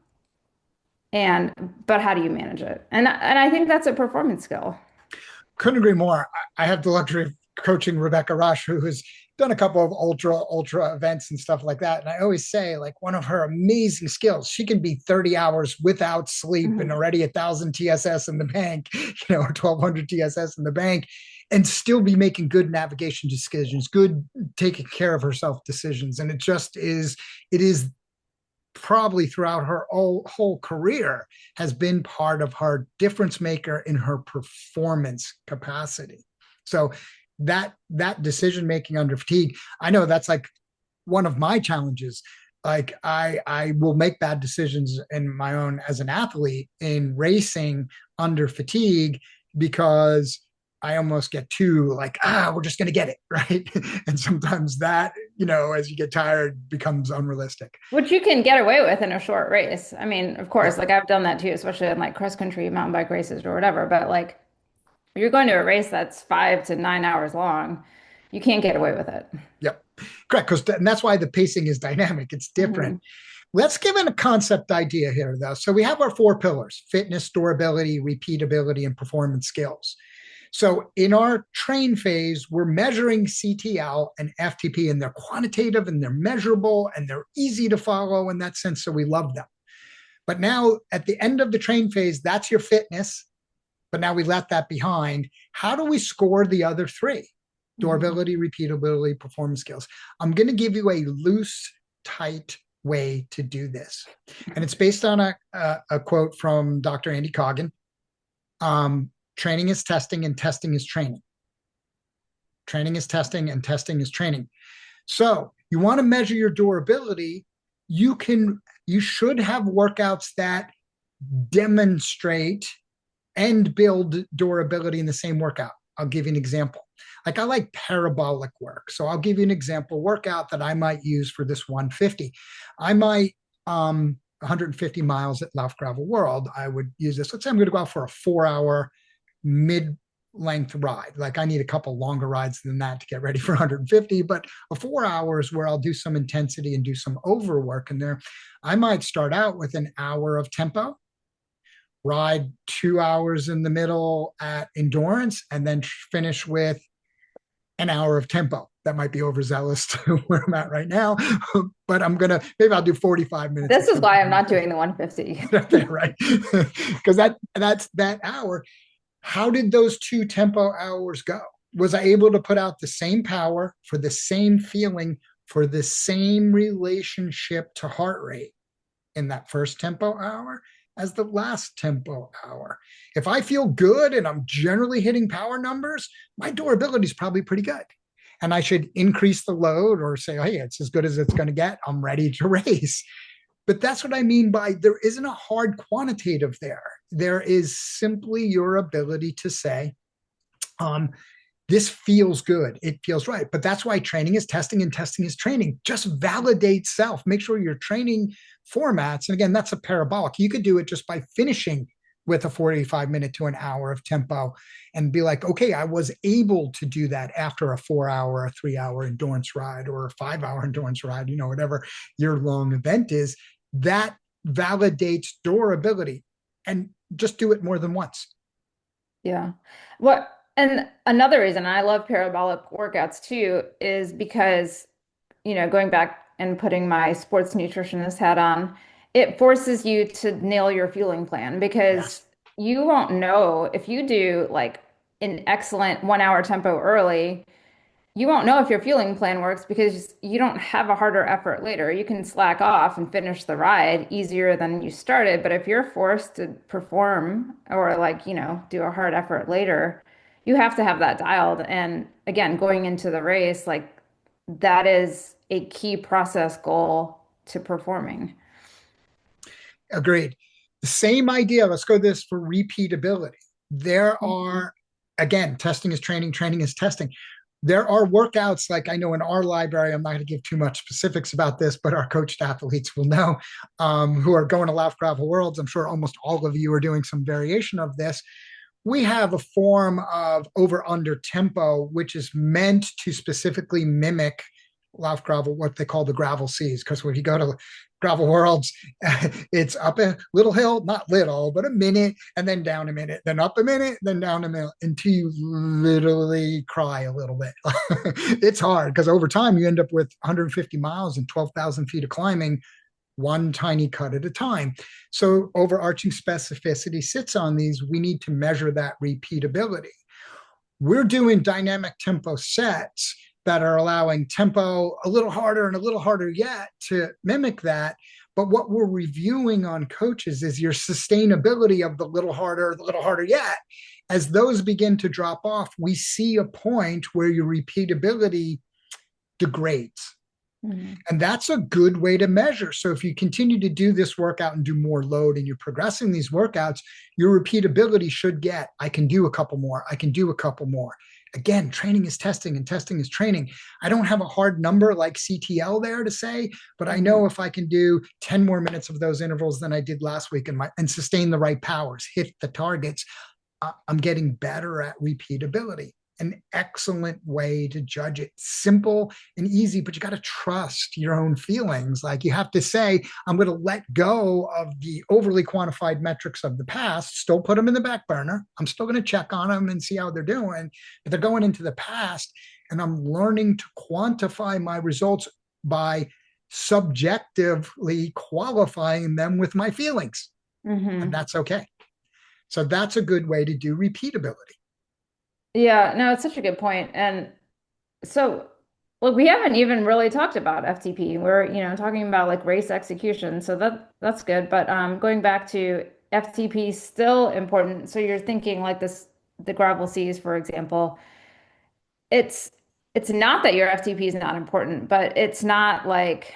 and but how do you manage it? And I think that's a performance skill. Couldn't agree more. I have the luxury of coaching Rebecca Rush, who has done a couple of ultra events and stuff like that. And I always say, like, one of her amazing skills, she can be 30 hours without sleep and Mhm. already 1,000 TSS in the bank, or 1,200 TSS in the bank, and still be making good navigation decisions, good taking care of herself decisions. And it is probably throughout her whole career has been part of her difference maker in her performance capacity. So that decision making under fatigue, I know that's like one of my challenges. Like I will make bad decisions in my own as an athlete in racing under fatigue because I almost get too like, we're just going to get it. Right. And sometimes that, as you get tired becomes unrealistic. Which you can get away with in a short race. I mean, of course, Yep. like I've done that too, especially in like cross country mountain bike races or whatever. But like if you're going to a race that's 5 to 9 hours long, you can't get away with it. Yep. Correct. And that's why the pacing is dynamic. It's different. Mhm. Let's give it a concept idea here, though. So we have our four pillars: fitness, durability, repeatability, and performance skills. So in our train phase, we're measuring CTL and FTP, and they're quantitative and they're measurable and they're easy to follow in that sense. So we love them. But now at the end of the train phase, that's your fitness. But now we left that behind. How do we score the other three? Mhm. Durability, repeatability, performance skills. I'm going to give you a loose, tight way to do this. And it's based on a quote from Dr. Andy Coggan. Training is testing and testing is training. Training is testing and testing is training. So you want to measure your durability. You should have workouts that demonstrate and build durability in the same workout. I'll give you an example. Like I like parabolic work. So I'll give you an example workout that I might use for this 150. I might 150 miles at Lauf Gravel World. I would use this. Let's say I'm going to go out for a 4 hour mid-length ride. Like I need a couple longer rides than that to get ready for 150, but a 4 hours where I'll do some intensity and do some overwork in there. I might start out with an hour of tempo, ride 2 hours in the middle at endurance, and then finish with an hour of tempo. That might be overzealous to where I'm at right now, but maybe I'll do 45 minutes This of is tempo. why I'm not doing the 150. Right? Because that's that hour. How did those two tempo hours go? Was I able to put out the same power for the same feeling for the same relationship to heart rate in that first tempo hour as the last tempo hour? If I feel good and I'm generally hitting power numbers, my durability is probably pretty good. And I should increase the load or say, hey, it's as good as it's going to get. I'm ready to race. But that's what I mean by there isn't a hard quantitative there. There is simply your ability to say, um, this feels good. It feels right. But that's why training is testing and testing is training. Just validate self. Make sure your training formats, and again, that's a parabolic. You could do it just by finishing with a 45-minute to an hour of tempo and be like, okay, I was able to do that after a 4 hour, a 3 hour endurance ride or a 5 hour endurance ride, whatever your long event is. That validates durability, and just do it more than once. Yeah. What and another reason I love parabolic workouts too is because, going back and putting my sports nutritionist hat on, it forces you to nail your fueling plan because Yes. you won't know if you do like an excellent 1 hour tempo early. You won't know if your fueling plan works because you don't have a harder effort later. You can slack off and finish the ride easier than you started. But if you're forced to perform or like, do a hard effort later, you have to have that dialed. And again, going into the race, like that is a key process goal to performing. Agreed. The same idea. Let's go this for repeatability. There Mhm. are, again, testing is training, training is testing. There are workouts like I know in our library, I'm not going to give too much specifics about this, but our coached athletes will know who are going to Lauf Gravel Worlds. I'm sure almost all of you are doing some variation of this. We have a form of over under tempo, which is meant to specifically mimic Lauf Gravel, what they call the gravel seas. Because when you go to Gravel Worlds, it's up a little hill, not little, but a minute, and then down a minute, then up a minute, then down a minute, until you literally cry a little bit. It's hard because over time you end up with 150 miles and 12,000 feet of climbing, one tiny cut at a time. So overarching specificity sits on these. We need to measure that repeatability. We're doing dynamic tempo sets that are allowing tempo a little harder and a little harder yet to mimic that. But what we're reviewing on coaches is your sustainability of the little harder yet. As those begin to drop off, we see a point where your repeatability degrades. Mhm. And that's a good way to measure. So if you continue to do this workout and do more load and you're progressing these workouts, your repeatability should get, I can do a couple more. I can do a couple more. Again, training is testing and testing is training. I don't have a hard number like CTL there to say, but I know Mhm. if I can do 10 more minutes of those intervals than I did last week and sustain the right powers, hit the targets, I'm getting better at repeatability. An excellent way to judge it. Simple and easy, but you got to trust your own feelings. Like you have to say, I'm going to let go of the overly quantified metrics of the past, still put them in the back burner. I'm still going to check on them and see how they're doing, but they're going into the past. And I'm learning to quantify my results by subjectively qualifying them with my feelings. And Mhm. that's okay. So that's a good way to do repeatability. Yeah, no, it's such a good point. And so, look, we haven't even really talked about FTP. We're, talking about like race execution. So that's good. But going back to FTP still important. So you're thinking like this, the gravel seas, for example. It's it's not that your FTP is not important, but it's not like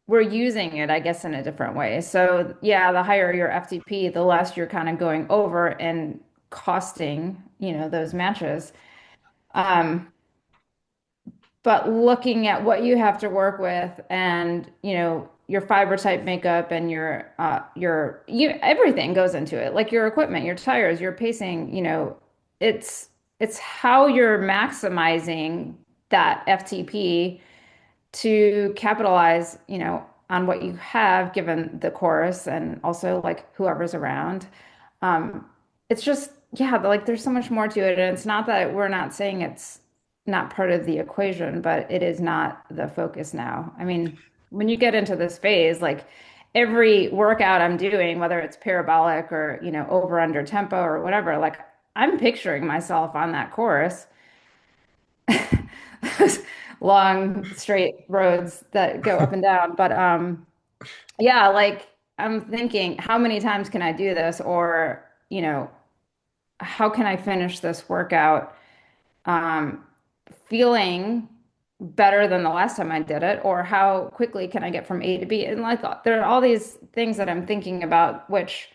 we're using it, I guess, in a different way. So yeah, the higher your FTP, the less you're kind of going over and costing, those matches. Um, but looking at what you have to work with and, your fiber type makeup and everything goes into it. Like your equipment, your tires, your pacing, it's it's how you're maximizing that FTP to capitalize, on what you have given the chorus and also like whoever's around. Um, it's just, yeah, like there's so much more to it. And it's not that we're not saying it's not part of the equation, but it is not the focus now. I mean, when you get into this phase, like every workout I'm doing, whether it's parabolic or, over under tempo or whatever, like I'm picturing myself on that chorus long straight roads that go up and down. But yeah, like I'm thinking, how many times can I do this? Or, how can I finish this workout um, feeling better than the last time I did it? Or how quickly can I get from A to B? And like there are all these things that I'm thinking about, which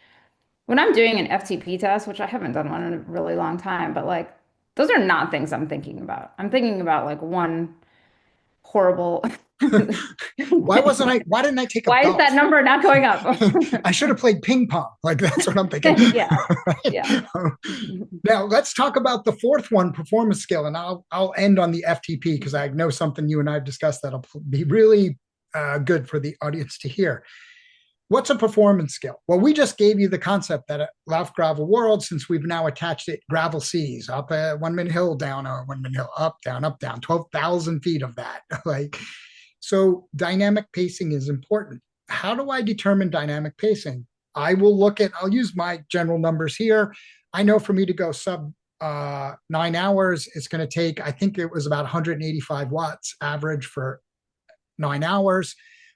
when I'm doing an FTP test, which I haven't done one in a really long time, but like those are not things I'm thinking about. I'm thinking about like one horrible thing. Why didn't I take up Why is golf? that number not going up? I should have played ping pong. Like that's what I'm thinking. Yeah, Right? yeah. Now let's talk about the fourth one, performance skill, and I'll end on the FTP because I know something you and I have discussed that'll be really good for the audience to hear. What's a performance skill? Well, we just gave you the concept that at Lauf Gravel World, since we've now attached it, gravel seas, up a 1 minute hill, down a 1 minute hill, up, down, 12,000 feet of that. Like, so dynamic pacing is important. How do I determine dynamic pacing? I'll use my general numbers here. I know for me to go sub 9 hours, it's going to take, I think it was about 185 watts average for 9 hours.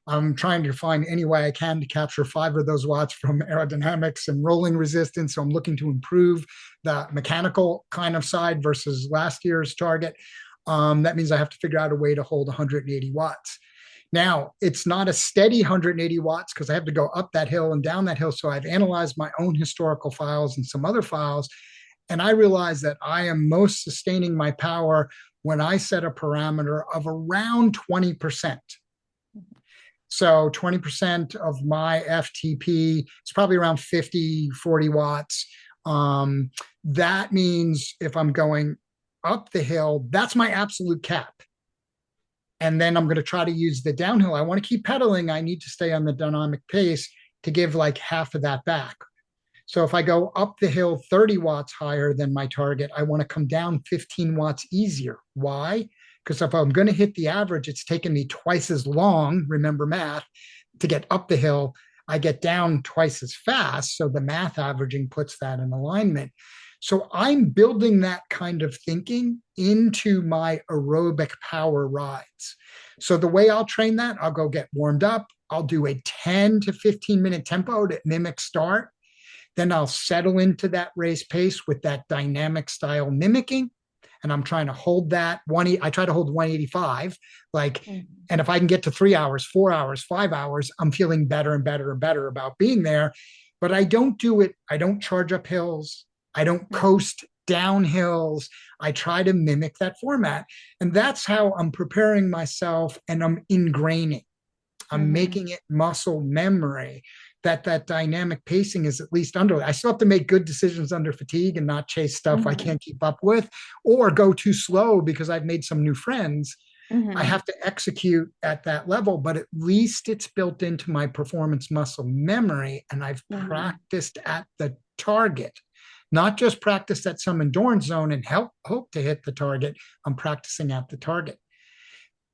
I'm trying to find any way I can to capture 5 of those watts from aerodynamics and rolling resistance. So I'm looking to improve the mechanical kind of side versus last year's target. That means I have to figure out a way to hold 180 watts. Now, it's not a steady 180 watts because I have to go up that hill and down that hill. So I've analyzed my own historical files and some other files. And I realize that I am most sustaining my power when I set a parameter of around 20%. So 20% of my FTP is probably around 50, 40 watts. That means if I'm going up the hill, that's my absolute cap. And then I'm going to try to use the downhill. I want to keep pedaling. I need to stay on the dynamic pace to give like half of that back. So if I go up the hill 30 watts higher than my target, I want to come down 15 watts easier. Why? Because if I'm going to hit the average, it's taken me twice as long, remember math, to get up the hill. I get down twice as fast. So the math averaging puts that in alignment. So I'm building that kind of thinking into my aerobic power rides. So the way I'll train that, I'll go get warmed up. I'll do a 10 to 15-minute tempo to mimic start. Then I'll settle into that race pace with that dynamic style mimicking. and I'm trying to hold that I try to hold 185, like, Mhm. and if I can get to 3 hours, 4 hours, 5 hours, I'm feeling better and better and better about being there. But I don't do it. I don't charge up hills. I don't Mhm. coast down hills. I try to mimic that format. And that's how I'm preparing myself and I'm ingraining. I'm Mhm. making it muscle memory that that dynamic pacing is at least under. I still have to make good decisions under fatigue and not chase stuff I Mhm. can't keep up with or go too slow because I've made some new friends. I Mhm. have to execute at that level, but at least it's built into my performance muscle memory and I've Mhm. practiced at the target. Not just practice at some endurance zone and hope to hit the target. I'm practicing at the target.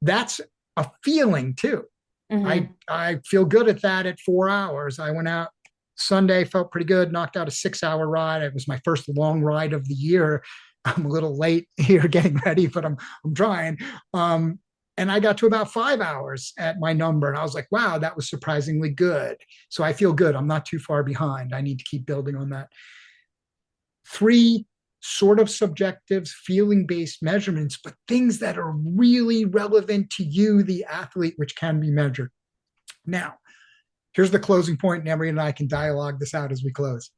That's a feeling too. I Mhm. I feel good at that at 4 hours. I went out Sunday, felt pretty good, knocked out a 6 hour ride. It was my first long ride of the year. I'm a little late here getting ready, but I'm trying. Um, and I got to about 5 hours at my number. And I was like, wow, that was surprisingly good. So I feel good. I'm not too far behind. I need to keep building on that. Three sort of subjective, feeling based measurements, but things that are really relevant to you, the athlete, which can be measured. Now, here's the closing point, and Emery and I can dialogue this out as we close.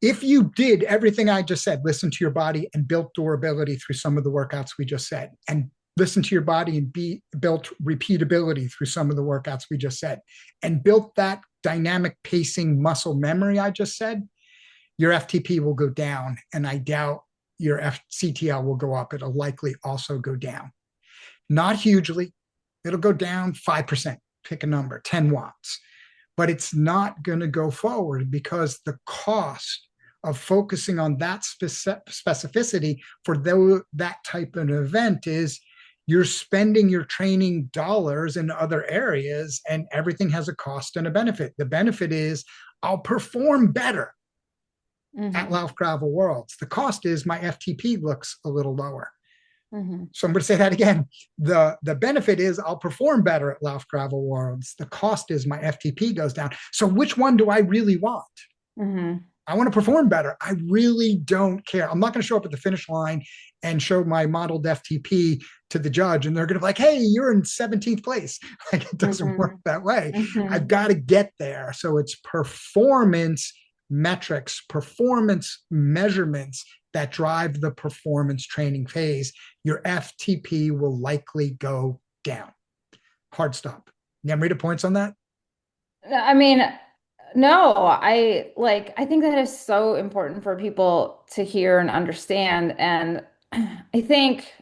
If you did everything I just said, listen to your body and built durability through some of the workouts we just said, and listen to your body and built repeatability through some of the workouts we just said, and built that dynamic pacing muscle memory I just said, your FTP will go down, and I doubt your CTL will go up. It'll likely also go down. Not hugely. It'll go down 5%, pick a number, 10 watts, but it's not going to go forward because the cost of focusing on that specificity for that type of event is you're spending your training dollars in other areas and everything has a cost and a benefit. The benefit is I'll perform better at Mhm. Lauf Gravel Worlds. The cost is my FTP looks a little lower. Mhm. So I'm going to say that again. The benefit is I'll perform better at Lauf Gravel Worlds. The cost is my FTP goes down. So which one do I really want? Mhm. I want to perform better. I really don't care. I'm not going to show up at the finish line and show my modeled FTP to the judge, and they're going to be like, "Hey, you're in 17th place." Like it doesn't work Mhm. that way. I've Mhm. got to get there. So it's performance metrics, performance measurements that drive the performance training phase. Your FTP will likely go down. Hard stop. You have read points on that? I mean, no, I think that is so important for people to hear and understand. And I think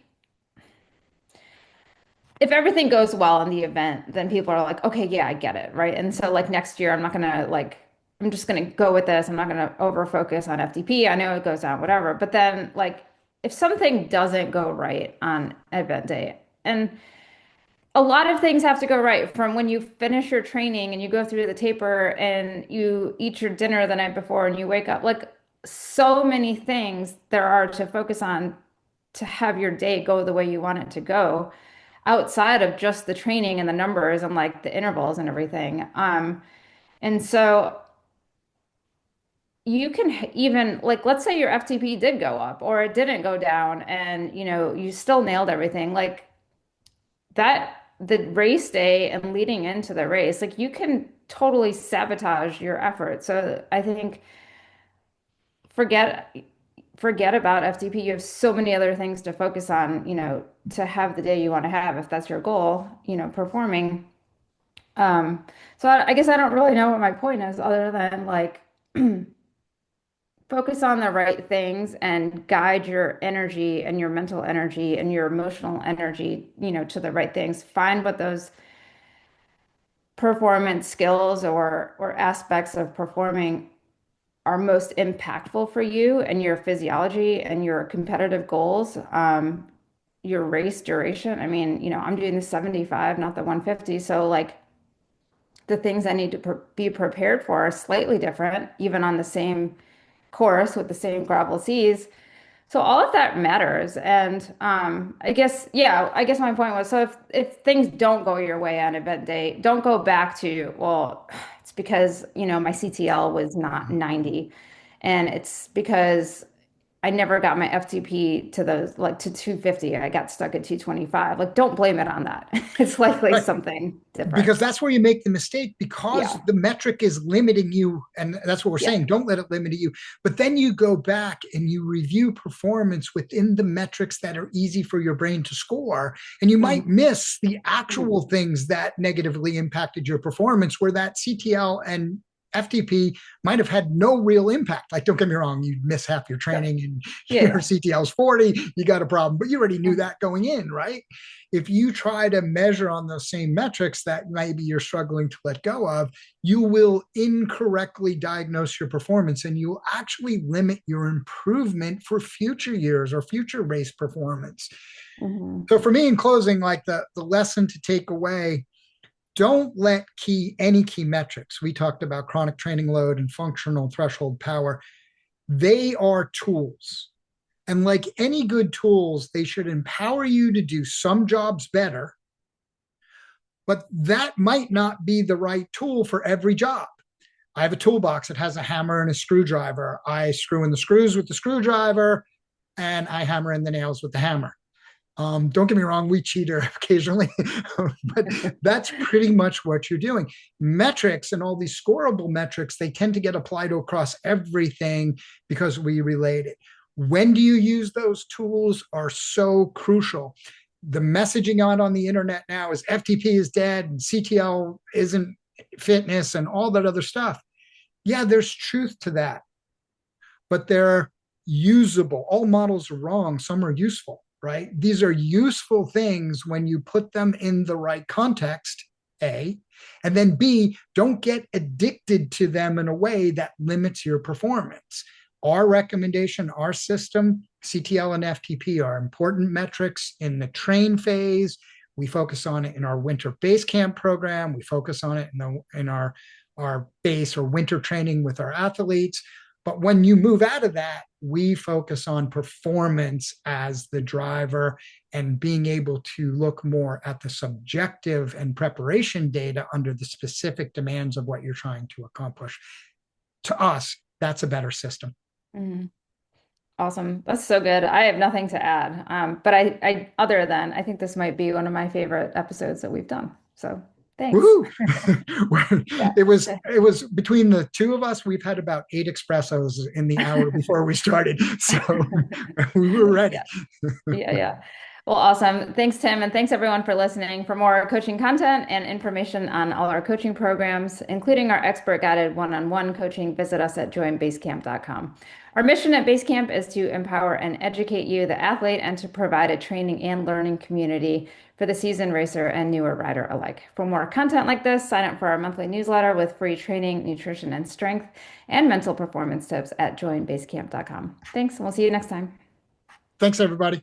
if everything goes well in the event, then people are like, okay, yeah, I get it, right? And so like next year, I'm just gonna go with this. I'm not gonna over focus on FTP. I know it goes down, whatever. But then like if something doesn't go right on event day, and a lot of things have to go right from when you finish your training and you go through the taper and you eat your dinner the night before and you wake up, like so many things there are to focus on to have your day go the way you want it to go outside of just the training and the numbers and like the intervals and everything. And so you can even like let's say your FTP did go up or it didn't go down and you still nailed everything. Like that the race day and leading into the race, like you can totally sabotage your effort. So I think forget forget about FTP. You have so many other things to focus on, to have the day you want to have if that's your goal, performing. So I guess I don't really know what my point is other than like focus on the right things and guide your energy and your mental energy and your emotional energy, to the right things. Find what those performance skills or aspects of performing are most impactful for you and your physiology and your competitive goals, your race duration. I mean, I'm doing the 75, not the 150. So like the things I need to be prepared for are slightly different, even on the same course with the same gravel seas. So all of that matters. And I guess my point was, so if things don't go your way on event day, don't go back to, well, it's because, my CTL was not 90. And it's because I never got my FTP to those like to 250. I got stuck at 225. Like, don't blame it on that. It's likely Right. something different. Because that's where you make the mistake because Yeah. the metric is limiting you. And that's what we're Yeah. saying. Don't let it limit you. But then you go back and you review performance within the metrics that are easy for your brain to score. And you might Mhm. miss the actual Mhm. things that negatively impacted your performance, where that CTL and FTP might have had no real impact. Like, don't get me wrong, you miss half your Yeah. training and Yeah. your Yeah. CTL is 40, you got a problem, but you already knew Mhm. that going in, right? If you try to measure on those same metrics that maybe you're struggling to let go of, you will incorrectly diagnose your performance and you'll actually limit your improvement for future years or future race performance. Mhm. So for me in closing, like the lesson to take away, don't let any key metrics. We talked about chronic training load and functional threshold power. They are tools. And like any good tools, they should empower you to do some jobs better, but that might not be the right tool for every job. I have a toolbox that has a hammer and a screwdriver. I screw in the screws with the screwdriver and I hammer in the nails with the hammer. Don't get me wrong, we cheater occasionally, but that's pretty much what you're doing. Metrics and all these scoreable metrics, they tend to get applied across everything because we relate it. When do you use those tools are so crucial. The messaging out on the internet now is FTP is dead and CTL isn't fitness and all that other stuff. Yeah, there's truth to that, but they're usable. All models are wrong, some are useful, right? These are useful things when you put them in the right context, A, and then B, don't get addicted to them in a way that limits your performance. Our recommendation, our system, CTL and FTP are important metrics in the train phase. We focus on it in our winter base camp program. We focus on it in our base or winter training with our athletes. But when you move out of that, we focus on performance as the driver and being able to look more at the subjective and preparation data under the specific demands of what you're trying to accomplish. To us, that's a better system. Mhm. Awesome. That's so good. I have nothing to add. But other than, I think this might be one of my favorite episodes that we've done. So thanks. Woohoo! Yeah. it was between the two of us, we've had about 8 espressos in the hour before we started. So we were ready. Yeah. Yeah. Yeah. Well, awesome. Thanks, Tim. And thanks everyone for listening. For more coaching content and information on all our coaching programs, including our expert guided one-on-one coaching, visit us at joinbasecamp.com. Our mission at Basecamp is to empower and educate you, the athlete, and to provide a training and learning community for the seasoned racer and newer rider alike. For more content like this, sign up for our monthly newsletter with free training, nutrition, and strength, and mental performance tips at joinbasecamp.com. Thanks, and we'll see you next time. Thanks, everybody.